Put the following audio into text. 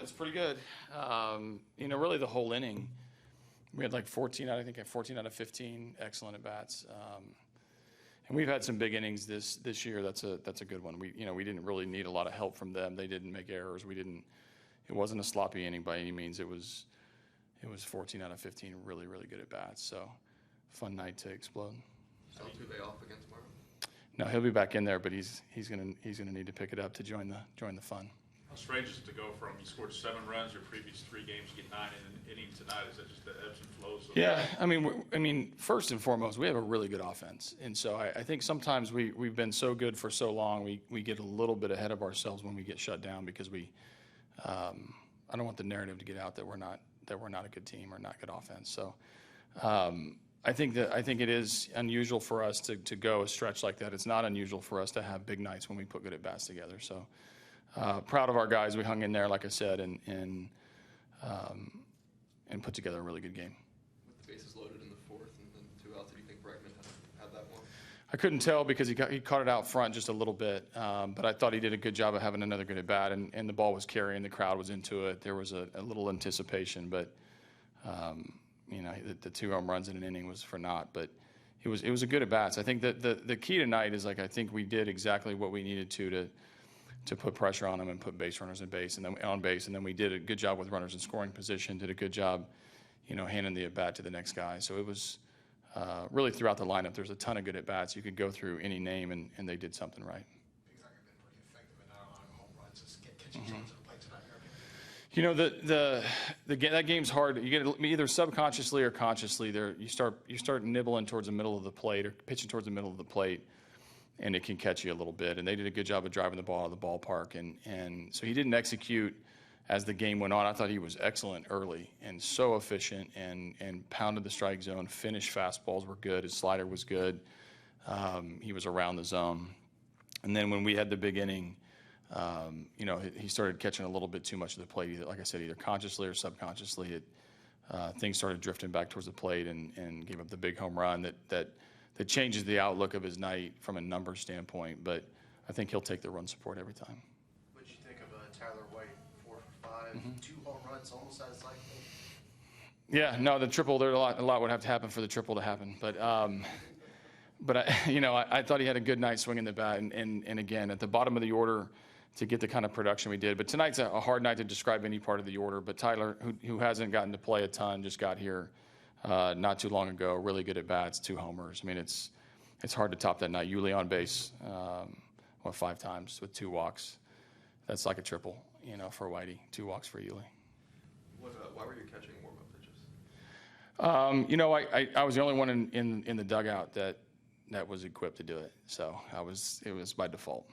That's pretty good. Really the whole inning, we had like 14 out of 15 excellent at bats. And we've had some big innings this year. That's a good one. We didn't really need a lot of help from them. They didn't make errors. It wasn't a sloppy inning by any means. It was 14 out of 15 really, really good at bats. So fun night to explode. Still Tuve off again tomorrow? No, he'll be back in there, but he's gonna need to pick it up to join the fun. How strange is it to go from you scored 7 runs your previous 3 games, you get 9 in an inning tonight? Is that just the ebbs and flows? Yeah, I mean, first and foremost, we have a really good offense, and so I think sometimes we've been so good for so long, we get a little bit ahead of ourselves when we get shut down because I don't want the narrative to get out that we're not a good team or not good offense. So I think it is unusual for us to go a stretch like that. It's not unusual for us to have big nights when we put good at bats together. So. Proud of our guys. We hung in there, like I said, and put together a really good game. With the bases loaded in the 4th and then 2 outs, did you think Bregman had that one? I couldn't tell because he caught it out front just a little bit, but I thought he did a good job of having another good at bat, and the ball was carrying, the crowd was into it. There was a little anticipation, but the 2 home runs in an inning was for naught. But it was a good at bats. I think that the key tonight is I think we did exactly what we needed to put pressure on them and put base runners on base, and then we did a good job with runners in scoring position. Did a good job, handing the at bat to the next guy. So it was really throughout the lineup. There's a ton of good at bats. You could go through any name, and they did something right. Things like have been pretty effective in home runs, just catching shots at the plate tonight. That game's hard. You get it either subconsciously or consciously. You start nibbling towards the middle of the plate or pitching towards the middle of the plate, and it can catch you a little bit. And they did a good job of driving the ball out of the ballpark. And so he didn't execute as the game went on. I thought he was excellent early and so efficient and pounded the strike zone. Finished fastballs were good. His slider was good. He was around the zone. And then when we had the big inning, he started catching a little bit too much of the plate. Like I said, either consciously or subconsciously, things started drifting back towards the plate and gave up the big home run that changes the outlook of his night from a numbers standpoint. But I think he'll take the run support every time. What did you think of Tyler White, 4 for 5, 2 home runs, almost as cycle? Yeah, no, the triple. A lot would have to happen for the triple to happen. But I thought he had a good night swinging the bat, and again at the bottom of the order to get the kind of production we did. But tonight's a hard night to describe any part of the order. But Tyler, who hasn't gotten to play a ton, just got here not too long ago. Really good at bats, 2 homers. I mean, it's hard to top that night. Yuli on base, 5 times with 2 walks. That's like a triple, for Whitey. 2 walks for Yuli. Why were you catching warm-up pitches? I was the only one in the dugout that was equipped to do it. So it was by default.